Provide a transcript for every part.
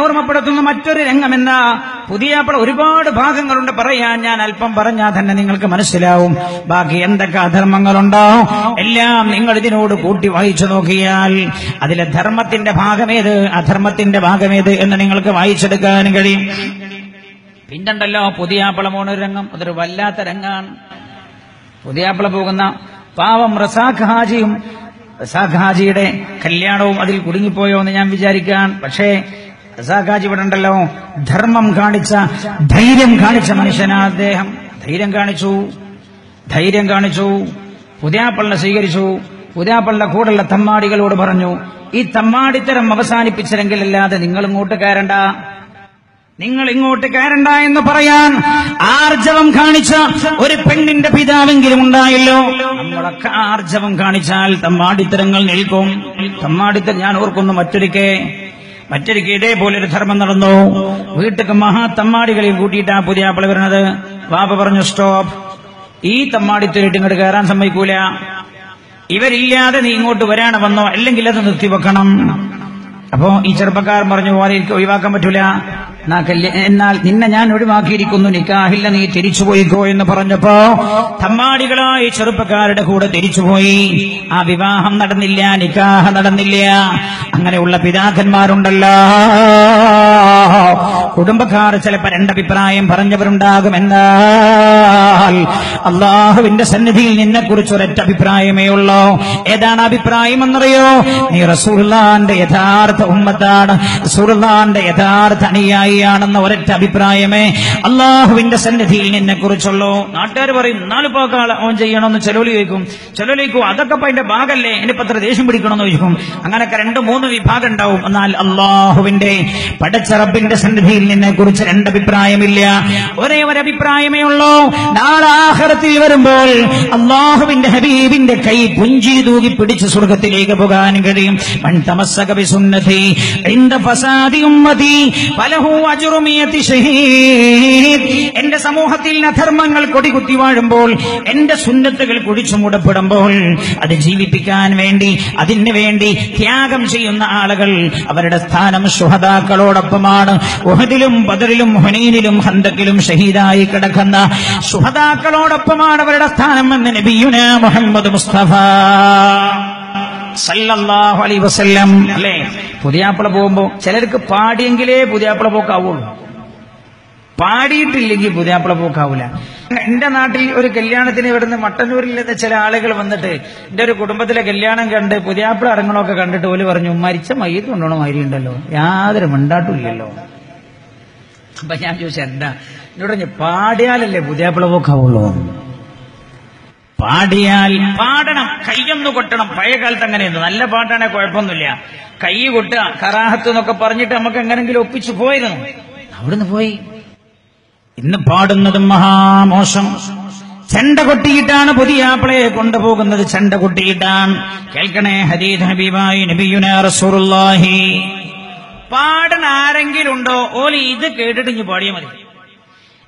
ഓർമ്മപ്പെടുത്തുന്ന മറ്റൊരു രംഗമെന്താ, പുതിയാപ്പിള ഒരുപാട് ഭാഗങ്ങളുണ്ട് പറയാൻ. ഞാൻ അല്പം പറഞ്ഞാൽ തന്നെ നിങ്ങൾക്ക് മനസ്സിലാവും. ബാക്കി എന്തൊക്കെ അധർമ്മങ്ങളുണ്ടോ എല്ലാം നിങ്ങൾ ഇതിനോട് കൂട്ടി വായിച്ചു നോക്കിയാൽ അതിലെ ധർമ്മത്തിന്റെ ഭാഗമേത് അധർമ്മത്തിന്റെ ഭാഗമേത് എന്ന് നിങ്ങൾക്ക് വായിച്ചെടുക്കാൻ കഴിയും. പിന്നുണ്ടല്ലോ പുതിയാപ്പിള പോണൊരു രംഗം, അതൊരു വല്ലാത്ത രംഗാണ്. പുതിയാപ്പിള പോകുന്ന പാവം റസാഖ് ഹാജിയും റസാഖ് ഹാജിയുടെ കല്യാണവും അതിൽ കുടുങ്ങിപ്പോയോ എന്ന് ഞാൻ വിചാരിക്കാൻ. പക്ഷേ റസാഖ് ഹാജി ഇവിടെ ഉണ്ടല്ലോ, ധർമ്മം കാണിച്ച ധൈര്യം കാണിച്ച മനുഷ്യനാണ് അദ്ദേഹം. ധൈര്യം കാണിച്ചു. പുതിയാപ്പിളിനെ സ്വീകരിച്ചു. പുതിയാപ്പിളിന്റെ കൂടെയുള്ള തമ്മാടികളോട് പറഞ്ഞു, ഈ തമ്മാടിത്തരം അവസാനിപ്പിച്ചില്ലെങ്കിൽ അല്ലാതെ നിങ്ങൾ ഇങ്ങോട്ട് കയറണ്ട എന്ന് പറയാൻ ആർജവം കാണിച്ച ഒരു പെണ്ണിന്റെ പിതാവെങ്കിലും ഉണ്ടായല്ലോ. നമ്മളൊക്കെ ആർജവം കാണിച്ചാൽ തമ്മാടിത്തരങ്ങൾ നിൽക്കും. തമ്മാടിത്തരം ഞാൻ ഓർക്കുന്നു, മറ്റൊരിക്കൽ ഇതേപോലെ ഒരു ധർമ്മം നടന്നു. വീട്ടിൽ മഹാത്തമ്മാടികളെയും കൂട്ടിയിട്ടാ പുതിയാപ്പിള വരുന്നത്. വാപ്പ പറഞ്ഞു, സ്റ്റോപ്പ്, ഈ തമ്മാടിത്തരിട്ട് ഇങ്ങോട്ട് കയറാൻ സമ്മതിക്കൂല. ഇവരില്ലാതെ നീ ഇങ്ങോട്ട് വരാണ് വന്നോ, അല്ലെങ്കിൽ അത് നിർത്തിവെക്കണം. അപ്പോ ഈ ചെറുപ്പക്കാരൻ പറഞ്ഞു, എനിക്ക് ഒഴിവാക്കാൻ പറ്റൂല, എന്നാൽ നിന്നെ ഞാൻ ഒഴിവാക്കിയിരിക്കുന്നു, നിക്കാഹില്ല, നീ തിരിച്ചുപോയിക്കോ എന്ന് പറഞ്ഞപ്പോ തമ്മാടികളായ ചെറുപ്പക്കാരുടെ കൂടെ തിരിച്ചുപോയി. ആ വിവാഹം നടന്നില്ല, നിക്കാഹ് നടന്നില്ല. അങ്ങനെയുള്ള പിതാക്കന്മാരുണ്ടല്ലോ. കുടുംബക്കാർ ചിലപ്പോൾ രണ്ടഭിപ്രായം പറഞ്ഞവരുണ്ടാകുമെന്നാൽ അള്ളാഹുവിന്റെ സന്നിധിയിൽ നിന്നെക്കുറിച്ച് ഒരൊറ്റ അഭിപ്രായമേ ഉള്ളൂ. ഏതാണ് അഭിപ്രായം എന്നറിയോ? നീ റസൂലുള്ളാഹിന്റെ യഥാർത്ഥ ഉമ്മത്താണ്, റസൂലുള്ളാഹിന്റെ യഥാർത്ഥ അനുയായിയാണെന്ന ഒരൊറ്റ അഭിപ്രായമേ അള്ളാഹുവിന്റെ സന്നിധിയിൽ നിന്നെക്കുറിച്ചുള്ളൂ. നാട്ടുകാർ പറയും 4 പോക്കാൾ ഓൻ ചെയ്യണമെന്ന് ചിലവര് ചോദിക്കും. അതൊക്കെ അതിന്റെ ഭാഗമല്ലേ, എനിക്ക് അത്ര ദേഷ്യം പിടിക്കണമെന്ന് ചോദിക്കും. അങ്ങനെയൊക്കെ 2-3 വിഭാഗം ഉണ്ടാവും. എന്നാൽ അള്ളാഹുവിന്റെ പടച്ച റബ്ബിന്റെ സന്നിധിയിൽ നിന്നെക്കുറിച്ച് 2 അഭിപ്രായമില്ല, ഒരേ ഒരു അഭിപ്രായമേ ഉള്ളൂ. നാളെ ആഖിറത്തിൽ വരുമ്പോൾ അള്ളാഹുവിന്റെ ഹബീബിന്റെ കൈ പുഞ്ചിരി തൂകി പിടിച്ച് സ്വർഗത്തിലേക്ക് പോകാൻ കഴിയും. മൻ തമസ്സക ബിസുന്നതി ഇൻദ ഫസാദി ഉമ്മതി ഫലഹു അജ്റു മിയതി ശഹീദ്. എന്റെ സമൂഹത്തിൽ അധർമ്മങ്ങൾ കൊടികുത്തി വാഴുമ്പോൾ, എന്റെ സുന്നത്തുകൾ കുടിച്ചു മൂടപ്പെടുമ്പോൾ അത് ജീവിപ്പിക്കാൻ വേണ്ടി, അതിനു വേണ്ടി ത്യാഗം ചെയ്യുന്ന ആളുകൾ അവരുടെ സ്ഥാനം ശുഹദാക്കളോടൊപ്പമാണ്. ഉഹദിലും ബദറിലും ഹുനൈനിലും ഹന്തക്കിലും ഷഹീദായി കിടക്കുന്ന ശുഹദാക്കളോടൊപ്പമാണ് അവരുടെ സ്ഥാനം എന്ന് നബിയുനാ മുഹമ്മദ് മുസ്തഫ സല്ലല്ലാഹു അലൈഹി വസല്ലം. അല്ലേ, പുതിയാപ്പിള പോകുമ്പോ ചിലർക്ക് പാടിയെങ്കിലേ പുതിയാപ്പിള പോക്കാവുള്ളൂ, പാടിയിട്ടില്ലെങ്കിൽ പുതിയാപ്പിള പോക്കാവൂല. എന്റെ നാട്ടിൽ ഒരു കല്യാണത്തിന് ഇവിടുന്ന് മട്ടന്നൂരിൽ നിന്ന് ചില ആളുകൾ വന്നിട്ട് എന്റെ ഒരു കുടുംബത്തിലെ കല്യാണം കണ്ട് പുതിയാപ്പിള ഇറങ്ങണമൊക്കെ കണ്ടിട്ട് ഓല് പറഞ്ഞു, മരിച്ച മയ്യത്ത് കൊണ്ടോണോ മാതിരി ഉണ്ടല്ലോ, യാതൊരു മിണ്ടാട്ടുമില്ലല്ലോ. അപ്പൊ ഞാൻ ചോദിച്ചാ എന്താ? എന്നോട് പറഞ്ഞു, പാടിയാലല്ലേ പുതിയാപ്പിള പോക്കാവുള്ളൂ. പാടണം, കയ്യൊന്നു കൊട്ടണം. പഴയ കാലത്ത് അങ്ങനെയുണ്ട്. നല്ല പാട്ടാണെ കുഴപ്പമൊന്നുമില്ല, കൈ കൊട്ടുക കറാഹത്ത് എന്നൊക്കെ പറഞ്ഞിട്ട് നമുക്ക് എങ്ങനെങ്കിലും ഒപ്പിച്ചു പോയിരുന്നു. അവിടുന്ന് പോയി. ഇന്ന് പാടുന്നതും മഹാമോശം. ചെണ്ട കൊട്ടിയിട്ടാണ് പുതിയാപ്പിളയെ കൊണ്ടുപോകുന്നത്, ചെണ്ട കൊട്ടിയിട്ടാണ്. കേൾക്കണേ, ഹദീദ് ഹബീബായി നബിയുനാ റസൂലുള്ളാഹി. പാടണ ആരെങ്കിലും ഉണ്ടോ? ഓലി ഇത് കേട്ടിട്ട് ഇഞ്ഞ് പാടിയാൽ മതി,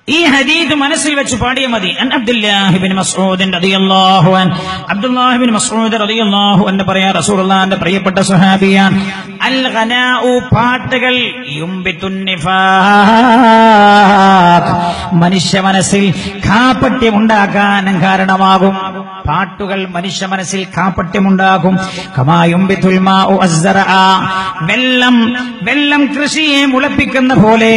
ഈ ഹദീസ് മനസ്സിൽ വെച്ച് പാടിയാൽ മതി. അബ്ദുല്ലാഹി ഇബ്നു മസ്ഊദ് റളിയല്ലാഹു അൻഹു, അബ്ദുല്ലാഹി ഇബ്നു മസ്ഊദ് റളിയല്ലാഹു അൻഹു പറയാ, റസൂലുള്ളാഹിന്റെ പ്രിയപ്പെട്ട സ്വഹാബിയാൻ, അൽ ഖനാഉ പാട്ടുകൾ യുംബിതുൻ നിഫാഖ്, മനുഷ്യ മനസ്സിൽ കാപട്യമുണ്ടാക്കാൻ കാരണമാകും. പാട്ടുകൾ മനുഷ്യ മനസ്സിൽ കാപട്യമുണ്ടാകും. കമാ യുംബിതുൽ മാഉ അസ്സറഅ, വെള്ളം കൃഷിയെ മുളപ്പിക്കുന്ന പോലെ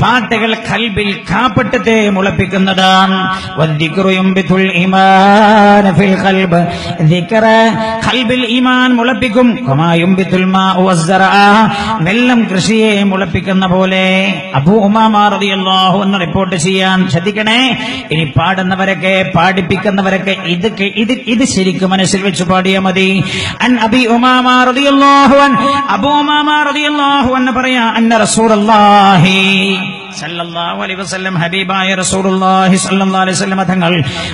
പാട്ടുകൾ ഖൽബിൽ കാപട്യത്തെ മുളപ്പിക്കുന്നതാണ്. വദ്ദിക്റു യുംബിതുൽ ഈമാന ഫിൽ ഖൽബ്, ദിക്ർ ഖൽബിൽ ഈമാൻ മുളപ്പിക്കും. കമാ യുംബിതുൽ മാഉ അസ്സറഅ, വെള്ളം കൃഷിയെ മുളപ്പിക്കുന്ന പോലെ. അബൂ ഉമാമ റളിയല്ലാഹു അൻഹു റിപ്പോർട്ട് ചെയ്യാൻ ശ്രദ്ധിക്കണേ. ഇനി പാടുന്നവരൊക്കെ പാടിപ്പിക്കുന്നവരൊക്കെ ഇത് ശരിക്കും മനസ്സിൽ വെച്ച് പാടിയാൽ മതി. അൻ അബി ഉമാമ റളിയല്ലാഹു അൻഹു, അബൂ ഉമാമ റളിയല്ലാഹു അൻഹു പറയാ, അന്ന റസൂലുള്ളാഹി സല്ലല്ലാഹു അലൈഹി വസല്ലം, ഹബീബായ റസൂലുള്ളാഹി സല്ലല്ലാഹു അലൈഹി വസല്ലം തങ്ങൾ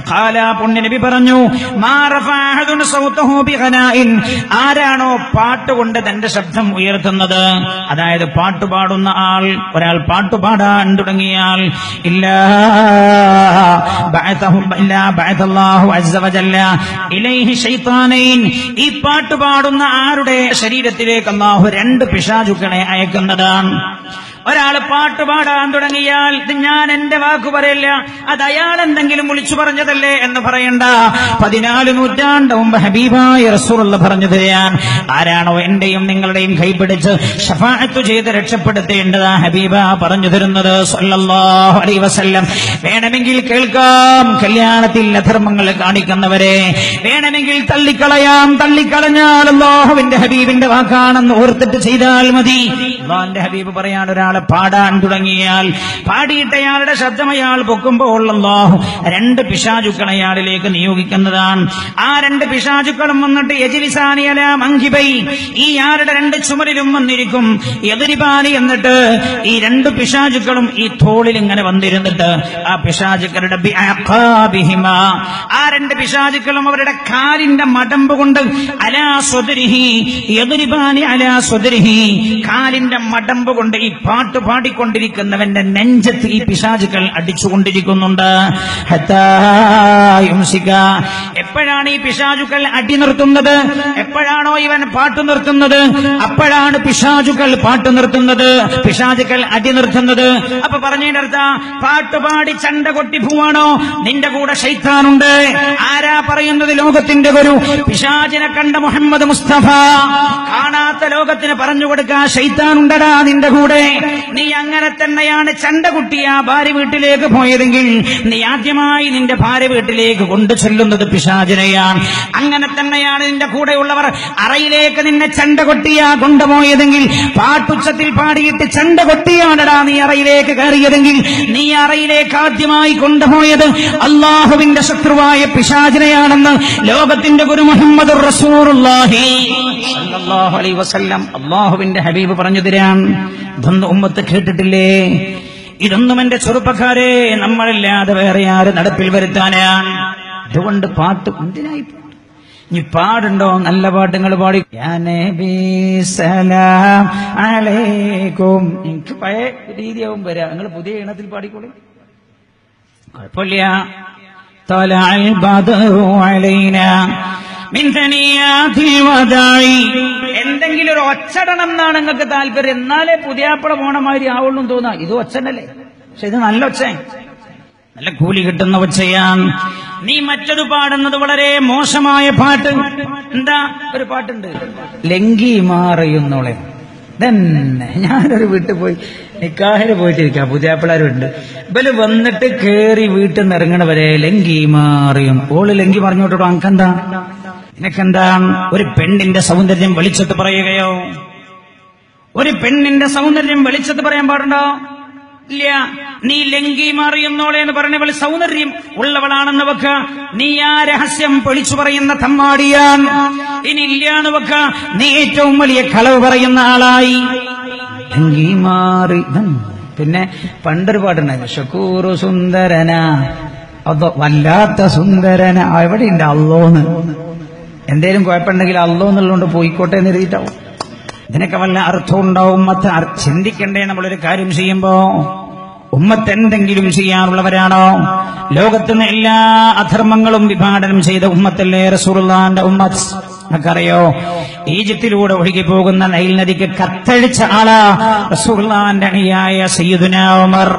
ഖാല, പുണ്യ നബി പറഞ്ഞു, മാ റഫഅഹദുൻ സൗതഹു ബിഗനാഇൻ, ആരാണോ പാട്ടുകൊണ്ട് തന്റെ ശബ്ദം ഉയർത്തുന്നത്, അതായത് പാട്ടുപാടുന്ന ആൾ, ഒരാൾ പാട്ടുപാടാൻ തുടങ്ങിയാൽ, ഇല്ലാ ബഅതല്ലാഹു അസ്സ വജല്ല ഇലൈഹി ശൈത്താനൈൻ, ഈ പാട്ടുപാടുന്ന ആരുടെ ശരീരത്തിലേക്ക് അല്ലാഹു 2 പിശാചുക്കളെ അയക്കുന്നതാണ്. ഒരാൾ പാട്ട് പാടാൻ തുടങ്ങിയാൽ ഇത് ഞാൻ എന്റെ വാക്ക് പറയില്ല, അത് അയാൾ എന്തെങ്കിലും വിളിച്ചു പറഞ്ഞതല്ലേ എന്ന് പറയണ്ട. 14 നൂറ്റാണ്ട് മുമ്പ് ഹബീബായ റസൂലുള്ള പറഞ്ഞു തരാൻ ആരാണോ എന്റെയും നിങ്ങളുടെയും കൈപിടിച്ച് ശഫാഅത്ത് ചെയ്ത് രക്ഷപ്പെടുത്തേണ്ടത് ഹബീബ പറഞ്ഞു തരുന്നത് സല്ലല്ലാഹു അലൈഹി വസല്ലം. വേണമെങ്കിൽ കേൾക്കാം, കല്യാണത്തിൽ അധർമ്മങ്ങൾ കാണിക്കുന്നവരെ വേണമെങ്കിൽ തള്ളിക്കളയാം, തള്ളിക്കളഞ്ഞാൽ അല്ലാഹുവിന്റെ ഹബീബിന്റെ വാക്കാണെന്ന് ഓർത്തിട്ട് ചെയ്താൽ മതി. അല്ലാഹുവിന്റെ ഹബീബ് പറയാൻ ഒരാളെ പാടാൻ തുടങ്ങിയാൽ പാടിയിട്ട് അയാളുടെ ശബ്ദം അയാൾ പൊക്കുമ്പോൾ അല്ലാഹു 2 പിശാചുക്കൾ അയാളിലേക്ക് നിയോഗിക്കുന്നതാണ്. ആ 2 പിശാചുക്കളും വന്നിട്ട് യജ്ലിസാനി അലാ മൻകിബൈ, ഈ ആരുടെ 2 ചുമലിലും വന്നിരിക്കും. യദ്രിബാനി എന്നിട്ട് ഈ 2 പിശാചുക്കളും ഈ തോളിൽ ഇങ്ങനെ വന്നിരുന്നിട്ട് ആ പിശാചുക്കളുടെ ബിഅഖാബിഹിമാ, ആ 2 പിശാചുക്കളും അവരുടെ കാലിന്റെ മടമ്പ് കൊണ്ട് അലാ സ്വദരിഹി യദ്രിബാനി അലാ സ്വദരിഹി, കാലിന്റെ മടമ്പ് കൊണ്ട് ഈ പാട്ട് പാടിക്കൊണ്ടിരിക്കുന്നവന്റെ നെഞ്ചത്ത് ഈ പിശാചുക്കൾ അടിച്ചുകൊണ്ടിരിക്കുന്നുണ്ട്. ഹത്താ യുംസിക, എപ്പോഴാണ് ഈ പിശാചുക്കൾ അടി നിർത്തുന്നത്, എപ്പോഴാണോ ഇവൻ പാട്ട് നിർത്തുന്നത് അപ്പോഴാണ് പിശാചുക്കൾ പാട്ട് നിർത്തുന്നത്, പിശാചുക്കൾ അടി നിർത്തുന്നത്. അപ്പൊ പറഞ്ഞതിന്റെ അർത്ഥം പാട്ടുപാടി ചണ്ട കൊട്ടി പോവാണോ, നിന്റെ കൂടെ ശൈത്താനുണ്ട്. ആരാ പറയുന്നത്? ലോകത്തിന്റെ ഒരു പിശാചിനെ കണ്ട മുഹമ്മദ് മുസ്തഫ. കാണാത്ത ലോകത്തിന് പറഞ്ഞു കൊടുക്കാൻ ശൈത്താനുണ്ടടാ നിന്റെ കൂടെ. നീ അങ്ങനെ തന്നെയാണ് ചണ്ട കുട്ടിയ ഭാര്യ വീട്ടിലേക്ക് പോയതെങ്കിൽ നീ ആദ്യമായി നിന്റെ ഭാര്യ വീട്ടിലേക്ക് കൊണ്ടു ചെല്ലുന്നത് പിശാചിനെയാണ്. അങ്ങനെ തന്നെയാണ് നിന്റെ കൂടെയുള്ളവർ അറയിലേക്ക് നിന്നെ ചണ്ട കൊട്ടിയ കൊണ്ടുപോയതെങ്കിൽ, പാട്ടുച്ചത്തിൽ പാടിയിട്ട് ചണ്ട കൊട്ടിയാണടാ നീ അറയിലേക്ക് കയറിയതെങ്കിൽ നീ അറയിലേക്ക് ആദ്യമായി കൊണ്ടുപോയത് അല്ലാഹുവിന്റെ ശത്രുവായ പിശാചിനെയാണെന്ന് ലോകത്തിന്റെ ഗുരു മുഹമ്മദ് റസൂലുള്ളാഹി സ്വല്ലല്ലാഹു അലൈഹി വസല്ലം അല്ലാഹുവിന്റെ ഹബീബ് പറഞ്ഞു തരാൻ. ഇതൊന്നും ഉമ്മത്ത് കേട്ടിട്ടില്ലേ? ഇതൊന്നും എന്റെ ചെറുപ്പക്കാരെ നമ്മളില്ലാതെ വേറെ ആര് നടപ്പിൽ വരുത്താനാണ്? അതുകൊണ്ട് പാട്ട് എന്തിനായി? ഇനി പാടുണ്ടോ? നല്ല പാട്ടുകൾ പാടി. യാ നബി സലാം അലൈക്കും. എനിക്ക് പഴയ രീതിയാവും വരാ, നിങ്ങൾ പുതിയ ഇനത്തിൽ പാടിക്കോളി, കുഴപ്പമില്ല. തലഅൽ ബദ്റു അലൈനാ മിൻ സനിയാതിൽ വദാഇ. എന്തെങ്കിലും ഒരു ഒച്ചടണം എന്നാണ് നിങ്ങൾക്ക് താല്പര്യം, എന്നാലേ പുതിയാപ്പള പോണമാതിരി ആവുള്ളൂ തോന്നാ. ഇത് ഒച്ചനല്ലേ, പക്ഷെ ഇത് നല്ല ഒച്ച, നല്ല കൂലി കിട്ടുന്ന ഒച്ചയാണ്. നീ മറ്റൊരു പാടുന്നത് വളരെ മോശമായ പാട്ട്. എന്താ ഒരു പാട്ടുണ്ട്, ലങ്കി മാറിയുന്നോളെ. തന്നെ ഞാനൊരു വീട്ടിൽ പോയി നിക്കാഹിന് പോയിട്ടിരിക്കാം, പുതിയാപ്പിളാരുണ്ട്. ഇവല് വന്നിട്ട് കേറി വീട്ടിൽ നിന്ന് ഇറങ്ങണവരെ ലങ്കി മാറിയും. ഓള് ലങ്കി പറഞ്ഞോട്ടോ, അനക്കെന്താ, നിനക്കെന്താണ്? ഒരു പെണ്ണിന്റെ സൗന്ദര്യം വെളിച്ചത്ത് പറയുകയോ? ഒരു പെണ്ണിന്റെ സൗന്ദര്യം വെളിച്ചത്ത് പറയാൻ പാടുണ്ടോ? ഇല്ല. നീ ലങ്കി മാറിയുന്നോളെ എന്ന് പറഞ്ഞവൾ സൗന്ദര്യം ഉള്ളവളാണെന്ന് വെക്ക, നീ ആ രഹസ്യം പൊളിച്ചു പറയുന്ന തമ്മാടിയാണ്. ഇനി ഇല്ല എന്ന് വെക്ക, നീ ഏറ്റവും വലിയ കളവ് പറയുന്ന ആളായി. ലങ്കി മാറി. പിന്നെ പണ്ടൊരു പാട്ടുണ്ടായിരുന്നു, ഷക്കൂറു സുന്ദരന, അതോ വല്ലാത്ത സുന്ദരന. എവിടെയുണ്ട് അള്ളോന്ന്? എന്തേലും കുഴപ്പമുണ്ടെങ്കിൽ അള്ളോ എന്നുള്ളതുകൊണ്ട് പോയിക്കോട്ടെ എന്ന് എഴുതിയിട്ടാവും. ഇതിനൊക്കെ വല്ല അർത്ഥവും ഉണ്ടാവും. ഉമ്മത്ത് ചിന്തിക്കണ്ടേ? നമ്മളൊരു കാര്യം ചെയ്യുമ്പോ ഉമ്മത്ത് എന്തെങ്കിലും ചെയ്യാനുള്ളവരാണോ? ലോകത്തുനിന്ന് എല്ലാ അധർമ്മങ്ങളും വിഭാടനം ചെയ്ത ഉമ്മത്തല്ലേ റസൂലുള്ളാഹിന്റെ ഉമ്മത്ത്. നമുക്കറിയോ, ഈജിപ്തിലൂടെ ഒഴുകി പോകുന്ന നൈൽ നദിക്ക് കത്തഴിച്ച ആളാ റസൂലുള്ളാഹിന്റെ അണിയായ സയ്യിദുനാ ഉമർ.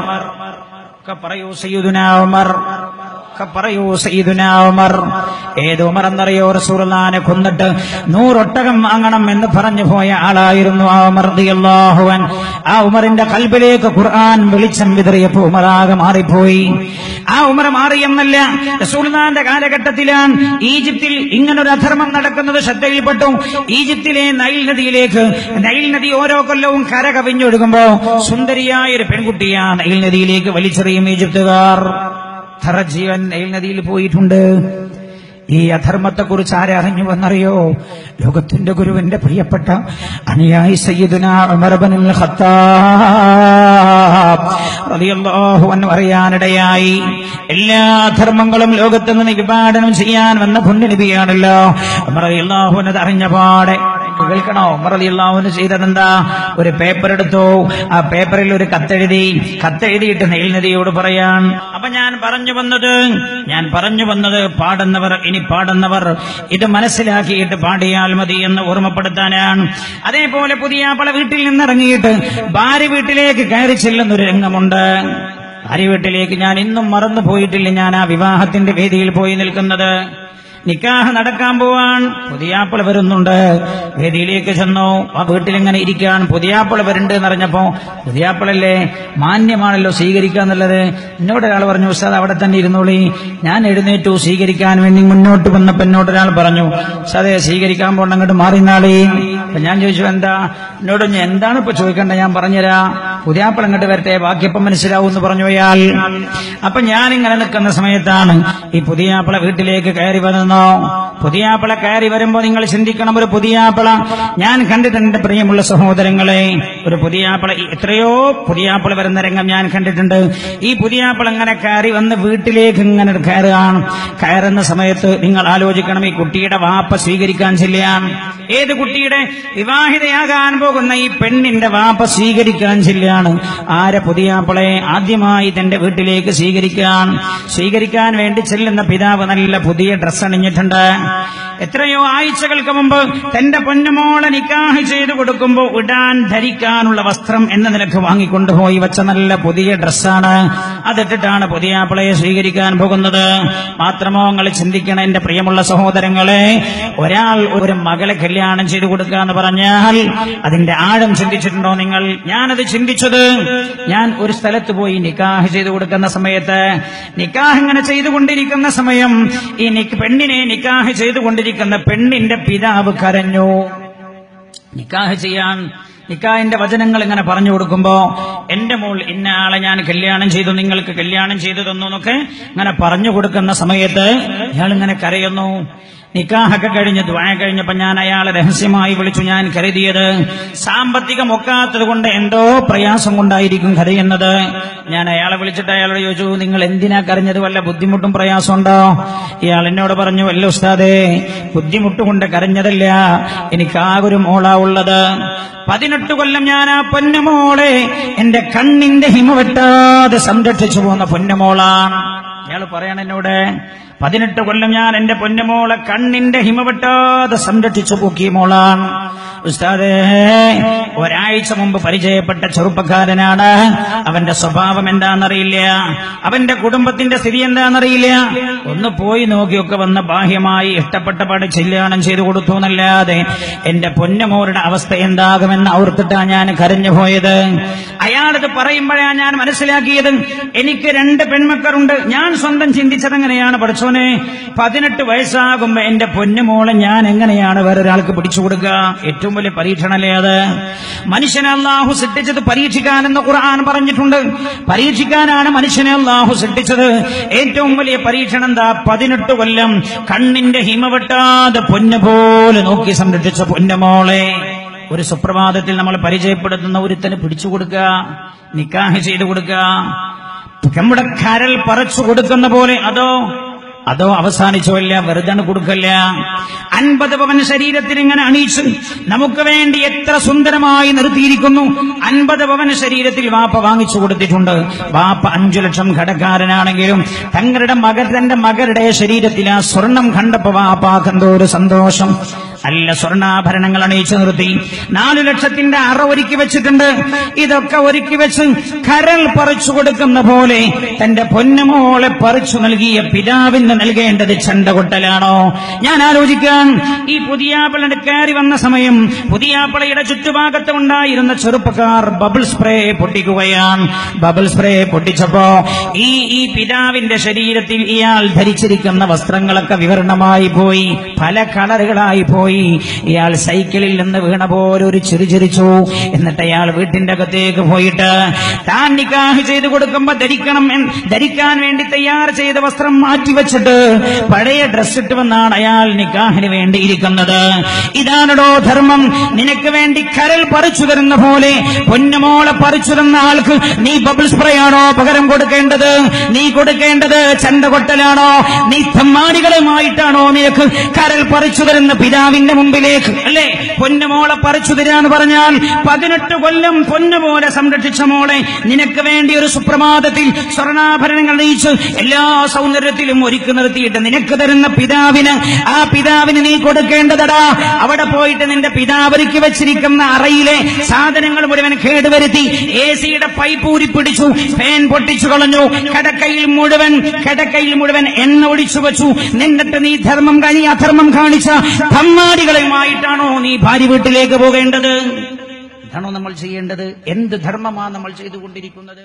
പറയൂ സയ്യിദുനാ ഉമർ, പറയൂ സയ്യിദുനാ ഉമർ. ഏത് ഉമർ എന്നറിയോ? റസൂലുള്ളാഹിനെ കൊന്നിട്ട് 100 ഒട്ടകം വാങ്ങണം എന്ന് പറഞ്ഞു പോയ ആളായിരുന്നു ആ ഉമർ റളിയല്ലാഹു അൻഹു. ആ ഉമറിന്റെ കൽബിലേക്ക് ഖുർആൻ വെളിച്ചം വിതറിയപ്പോ ഉമറാകെ മാറിപ്പോയി. ആ ഉമർ മാറിയെന്നല്ല, റസൂലുള്ളാഹിന്റെ കാലഘട്ടത്തിലാണ് ഈജിപ്തിൽ ഇങ്ങനൊരു അധർമ്മം നടക്കുന്നത് ശ്രദ്ധയിൽപ്പെട്ടു. ഈജിപ്തിലെ നൈൽ നദിയിലേക്ക്, നൈൽ നദി ഓരോ കൊല്ലവും കര കവിഞ്ഞൊഴുകുമ്പോ സുന്ദരിയായ ഒരു പെൺകുട്ടിയാ നൈൽ നദിയിലേക്ക് വലിച്ചെറിയും ഈജിപ്തുകാർ. ജീവൻ നൈൽ നദിയിൽ പോയിട്ടുണ്ട്. ഈ അധർമ്മത്തെക്കുറിച്ച് ആരെ അറിഞ്ഞുവെന്നറിയോ? ലോകത്തിന്റെ ഗുരുവിന്റെ പ്രിയപ്പെട്ട അനുയായി സയ്യിദുനാ ഉമർ ഇബ്നുൽ ഖത്താബ് റളിയല്ലാഹു അൻഹു അറിയാനിടയായി. എല്ലാ ധർമ്മങ്ങളും ലോകത്ത് നിന്ന് വിഭാടനം ചെയ്യാൻ വന്ന പുണ്യനബിയാണല്ലോ ഉമർ റളിയല്ലാഹു അൻഹു. അറിഞ്ഞ പാടെ കേൾക്കണോ? ഉമർ റളിയല്ലാഹു അൻഹു ചെയ്തതെന്താ? ഒരു പേപ്പർ എടുത്തു, ആ പേപ്പറിൽ ഒരു കത്തെഴുതിയിട്ട് നൈൽ നദിയോട് പറയാൻ. അപ്പൊ ഞാൻ പറഞ്ഞു വന്നത് പാടുന്നവർ ഇത് മനസ്സിലാക്കിയിട്ട് പാടിയാൽ മതി എന്ന് ഓർമ്മപ്പെടുത്താനാണ്. അതേപോലെ പുതിയാപ്പള വീട്ടിൽ നിന്നിറങ്ങിയിട്ട് ഭാര്യ വീട്ടിലേക്ക് കയറി ചെല്ലുന്നൊരു രംഗമുണ്ട്. ഭാര്യ വീട്ടിലേക്ക് ഞാൻ ഇന്നും മറന്നു പോയിട്ടില്ല. ഞാൻ ആ വിവാഹത്തിന്റെ വേദിയിൽ പോയി നിൽക്കുന്നത്. നിക്കാഹ് നടക്കാൻ പോവാൻ പുതിയാപ്പിള വരുന്നുണ്ട്. വേദിയിലേക്ക് ചെന്നു. ആ വീട്ടിലിങ്ങനെ ഇരിക്കാൻ പുതിയാപ്പിള വരുന്നുണ്ട് എന്നറിഞ്ഞപ്പോ, പുതിയാപ്പിളല്ലേ, മാന്യമാണല്ലോ സ്വീകരിക്കാന്നുള്ളത്. എന്നോട് ഒരാൾ പറഞ്ഞു, ഉസ്താദ് അവിടെ തന്നെ ഇരുന്നോളി. ഞാൻ എഴുന്നേറ്റു സ്വീകരിക്കാൻ വേണ്ടി മുന്നോട്ട് വന്നപ്പോ എന്നോടൊരാൾ പറഞ്ഞു, ഉസ്താദേ സ്വീകരിക്കാൻ പോകണം, അങ്ങോട്ട് മാറിനാളി. അപ്പൊ ഞാൻ ചോദിച്ചു, എന്താ? എന്നോട് എന്താണ് ഇപ്പൊ ചോദിക്കണ്ട, ഞാൻ പറഞ്ഞുതരാ. പുതിയാപ്പിള അങ്ങോട്ട് വരട്ടെ, ബാക്കിയപ്പം മനസ്സിലാവും എന്ന് പറഞ്ഞു അയാൾ. അപ്പൊ ഞാനിങ്ങനെ നിൽക്കുന്ന സമയത്താണ് ഈ പുതിയാപ്പിള വീട്ടിലേക്ക് കയറി വന്നത്. പുതിയാപ്പിള കയറി വരുമ്പോ നിങ്ങൾ ചിന്തിക്കണം, ഒരു പുതിയാപ്പിള ഞാൻ കണ്ടിട്ടുണ്ട് പ്രിയമുള്ള സഹോദരങ്ങളെ. ഒരു പുതിയാപ്പിള, എത്രയോ പുതിയാപ്പിള വരുന്ന രംഗം ഞാൻ കണ്ടിട്ടുണ്ട്. ഈ പുതിയാപ്പിള ഇങ്ങനെ കയറി വന്ന് വീട്ടിലേക്ക് ഇങ്ങനെ കയറുന്ന സമയത്ത് നിങ്ങൾ ആലോചിക്കണം, ഈ കുട്ടിയുടെ വാപ്പ സ്വീകരിക്കാൻ ചെല്ലുകയാണ്. ഏത് കുട്ടിയുടെ? വിവാഹിതയാകാൻ പോകുന്ന ഈ പെണ്ണിന്റെ വാപ്പ സ്വീകരിക്കാൻ ചെല്ലുകയാണ്. ആരെ? പുതിയാപ്പിളെ ആദ്യമായി തന്റെ വീട്ടിലേക്ക് സ്വീകരിക്കാൻ വേണ്ടി ചെല്ലുന്ന പിതാവ് നല്ല പുതിയ ഡ്രസ്സ് അണിഞ്ഞിട്ടുണ്ട്. എത്രയോ ആഴ്ചകൾക്ക് മുമ്പ് തന്റെ പൊന്നുമോളെ നിക്കാഹ് ചെയ്തു കൊടുക്കുമ്പോൾ ധരിക്കാനുള്ള വസ്ത്രം എന്ന നിലക്ക് വാങ്ങിക്കൊണ്ടുപോയി വെച്ച നല്ല പുതിയ ഡ്രസ്സാണ്. അതിട്ടിട്ടാണ് പുതിയാപ്പിളയെ സ്വീകരിക്കാൻ പോകുന്നത്. മാത്രമോ, നിങ്ങൾ ചിന്തിക്കണം എന്റെ പ്രിയമുള്ള സഹോദരങ്ങളെ, ഒരാൾ ഒരു മകളെ കല്യാണം ചെയ്തു കൊടുക്കുക എന്ന് പറഞ്ഞാൽ അതിന്റെ ആഴം ചിന്തിച്ചിട്ടുണ്ടോ നിങ്ങൾ? ഞാനത് ചിന്തിച്ചത്, ഞാൻ ഒരു സ്ഥലത്ത് പോയി നിക്കാഹ് ചെയ്തു കൊടുക്കുന്ന സമയത്ത്, നിക്കാഹ് ഇങ്ങനെ ചെയ്തുകൊണ്ടിരിക്കുന്ന സമയം ഈ പെണ്ണിനെ നിക്കാഹ് ചെയ്തുകൊണ്ടിരിക്കുന്ന പെണ്ണിന്റെ പിതാവ് കരഞ്ഞു. നിക്കാഹിന്റെ വചനങ്ങൾ ഇങ്ങനെ പറഞ്ഞു കൊടുക്കുമ്പോ, എന്റെ മോൾ ഇന്ന ആളെ ഞാൻ കല്യാണം ചെയ്തു, നിങ്ങൾക്ക് കല്യാണം ചെയ്തു തന്നു എന്നൊക്കെ ഇങ്ങനെ പറഞ്ഞു കൊടുക്കുന്ന സമയത്ത് ഇയാൾ ഇങ്ങനെ കരയുന്നു. നിക്കാഹൊക്കെ കഴിഞ്ഞ് ദുആ കഴിഞ്ഞപ്പോ ഞാൻ അയാളെ രഹസ്യമായി വിളിച്ചു. ഞാൻ കരുതിയത് സാമ്പത്തികം ഒക്കാത്തത് കൊണ്ട് എന്തോ പ്രയാസം കൊണ്ടായിരിക്കും കരയുന്നത്. ഞാൻ അയാളെ വിളിച്ചിട്ട് അയാളോട് ചോദിച്ചു, നിങ്ങൾ എന്തിനാ കരഞ്ഞത്? വല്ല ബുദ്ധിമുട്ടും പ്രയാസമുണ്ടോ? ഇയാൾ എന്നോട് പറഞ്ഞു, വല്ല ഉസ്താദേ, ബുദ്ധിമുട്ടുകൊണ്ട് കരഞ്ഞതല്ല, എനിക്കാകൊരു മോളാ ഉള്ളത്. 18 കൊല്ലം ഞാൻ ആ പൊന്നുമോളെ എന്റെ കണ്ണിന്റെ ഹിമ വെട്ടാതെ സംരക്ഷിച്ചു പോന്ന പൊന്നുമോളാണ്. അയാൾ പറയണ എന്നോട്, 18 കൊല്ലം ഞാൻ എന്റെ പൊന്നുമോളെ കണ്ണിന്റെ ഹിമ വെട്ടാതെ സംരക്ഷിച്ചു പോക്കിയ മോളാണ്. ഉസ്താദേ, ഒരാഴ്ച മുമ്പ് പരിചയപ്പെട്ട ചെറുപ്പക്കാരനാണ്. അവന്റെ സ്വഭാവം എന്താണെന്നറിയില്ല, അവന്റെ കുടുംബത്തിന്റെ സ്ഥിതി എന്താണെന്നറിയില്ല. ഒന്ന് പോയി നോക്കിയൊക്കെ വന്ന് ബാഹ്യമായി ഇഷ്ടപ്പെട്ട പാട് കല്യാണം ചെയ്തു കൊടുത്തു എന്നല്ലാതെ എന്റെ പൊന്നുമോളുടെ അവസ്ഥ എന്താകുമെന്ന് ഓർത്തിട്ടാ ഞാൻ കരഞ്ഞു പോയത്. അയാളത് പറയുമ്പോഴാണ് ഞാൻ മനസ്സിലാക്കിയത്, എനിക്ക് 2 പെൺമക്കളുണ്ട്. ഞാൻ സ്വന്തം ചിന്തിച്ചത് എങ്ങനെയാണ്? പഠിച്ചോനെ, 18 വയസ്സാകുമ്പോ എന്റെ പൊന്നുമോളെ ഞാൻ എങ്ങനെയാണ് വേറൊരാൾക്ക് പിടിച്ചു കൊടുക്കുക? ഏറ്റവും വലിയ പരീക്ഷണമല്ലേ അത്? മനുഷ്യനെ അല്ലാഹു സൃഷ്ടിച്ചത് പരീക്ഷിക്കാനെന്ന് ഖുർആൻ പറഞ്ഞിട്ടുണ്ട്. പരീക്ഷിക്കാനാണ് മനുഷ്യനെ അല്ലാഹു സൃഷ്ടിച്ചത്. ഏറ്റവും വലിയ പരീക്ഷണം എന്താ? 18 കൊല്ലം കണ്ണിന്റെ ഹിമ വെട്ടാതെ പൊന്നുപോലെ നോക്കി സംരക്ഷിച്ച പൊന്നുമോളെ ഒരു സുപ്രഭാതത്തിൽ നമ്മൾ പരിചയപ്പെടുത്തുന്ന ഒരുത്തന് പിടിച്ചു കൊടുക്കുക, നിക്കാഹ് ചെയ്തു കൊടുക്കുക, നമ്മുടെ കരൾ പറിച്ചു കൊടുക്കുന്ന പോലെ. അതോ അവസാനിച്ചോല്ല, വെറുതെ കൊടുക്കല്ല. 50 പവൻ ശരീരത്തിൽ ഇങ്ങനെ അണിയിച്ച് നമുക്ക് വേണ്ടി എത്ര സുന്ദരമായി നിർത്തിയിരിക്കുന്നു. 50 പവൻ ശരീരത്തിൽ വാപ്പ വാങ്ങിച്ചു കൊടുത്തിട്ടുണ്ട്. വാപ്പ 5 ലക്ഷം കടക്കാരനാണെങ്കിലും തന്റെ മകളുടെ ശരീരത്തിൽ ആ സ്വർണം കണ്ടപ്പോ വാപ്പാക്കെന്തോ ഒരു സന്തോഷം. നല്ല സ്വർണ്ണാഭരണങ്ങൾ അണിയിച്ചു നിർത്തി. 4 ലക്ഷത്തിന്റെ അറ ഒരുക്കി വെച്ചിട്ടുണ്ട്. ഇതൊക്കെ ഒരുക്കി വെച്ച് കരൾ പറിച്ചു കൊടുക്കുന്ന പോലെ തന്റെ പൊന്നുമോളെ പറിച്ചു നൽകിയ പിതാവിന് നൽകേണ്ടത് ചണ്ടകൊട്ടലാണോ? ഞാൻ ആലോചിക്കാൻ, ഈ പുതിയാപ്പിളയുടെ കയറി വന്ന സമയം പുതിയാപ്പിളയുടെ ചുറ്റുഭാഗത്ത് ഉണ്ടായിരുന്ന ചെറുപ്പക്കാർ ബബിൾ സ്പ്രേ പൊട്ടിക്കുകയാണ്. ബബിൾ സ്പ്രേ പൊട്ടിച്ചപ്പോ ഈ പിതാവിന്റെ ശരീരത്തിൽ ഇയാൾ ധരിച്ചിരിക്കുന്ന വസ്ത്രങ്ങളൊക്കെ വിവരണമായി പോയി, പല കളറുകളായി പോയി. ഇയാൾ സൈക്കിളിൽ നിന്ന് വീണ പോലെ ഒരു ചിരിച്ചു. എന്നിട്ട് അയാൾ വീട്ടിന്റെ അകത്തേക്ക് പോയിട്ട് താൻ നിക്കാഹ് ചെയ്തു കൊടുക്കുമ്പോ ധരിക്കാൻ വേണ്ടി തയ്യാർ ചെയ്ത വസ്ത്രം മാറ്റിവെച്ചിട്ട് പഴയ ഡ്രസ് ഇട്ട് വന്നാണ് അയാൾ നിക്കാഹിന് വേണ്ടി ഇരിക്കുന്നത്. ഇതാണോ ധർമ്മം? നിനക്ക് വേണ്ടി കരൾ പറിച്ചു തരുന്ന പോലെ പൊന്നുമോളെ പറിച്ചു തന്ന ആൾക്ക് നീ ബബിൾ സ്പ്രേ ആണോ പകരം കൊടുക്കേണ്ടത്? നീ കൊടുക്കേണ്ടത് ചണ്ടകൊട്ടലാണോ? നീ തമ്മാടികളുമായിട്ടാണോ നിനക്ക് കരൾ പറിച്ചു തരുന്ന പിതാവിന് നിന്റെ മുമ്പിലേക്ക്, അല്ലേ, പൊന്നുമോളെ പറിച്ചു തരാന്ന് പറഞ്ഞാൽ 18 കൊല്ലം പൊന്നുപോലെ സംരക്ഷിച്ച മോളെ നിനക്ക് വേണ്ടി ഒരു സുപ്രഭാതത്തിൽ സ്വർണ്ണാഭരണങ്ങൾ അണിയിച്ച് എല്ലാ സൗന്ദര്യത്തിലും ഒരുക്കി നിർത്തിയിട്ട് നിനക്ക് തരുന്ന പിതാവിന്, ആ പിതാവിന് നീ കൊടുക്കേണ്ടതടാ. അവിടെ പോയിട്ട് നിന്റെ പിതാവ് ഒരുക്കി വെച്ചിരിക്കുന്ന അറയിലെ സാധനങ്ങൾ മുഴുവൻ കേടുവരുത്തി, AC-യുടെ പൈപ്പ് ഊരിപ്പിടിച്ചു, ഫാൻ പൊട്ടിച്ചു കളഞ്ഞു, കിടക്കയിൽ മുഴുവൻ എണ്ണ ഒഴിച്ചു വെച്ചു. എന്നിട്ട് നീ അധർമ്മം കാണിച്ച ധർമ്മാടികളുമായിട്ടാണോ നീ ഭാര്യ വീട്ടിലേക്ക് പോകേണ്ടത്? ഇതാണോ നമ്മൾ ചെയ്യേണ്ടത്? എന്ത് ധർമ്മമാണ് നമ്മൾ ചെയ്തുകൊണ്ടിരിക്കുന്നത്?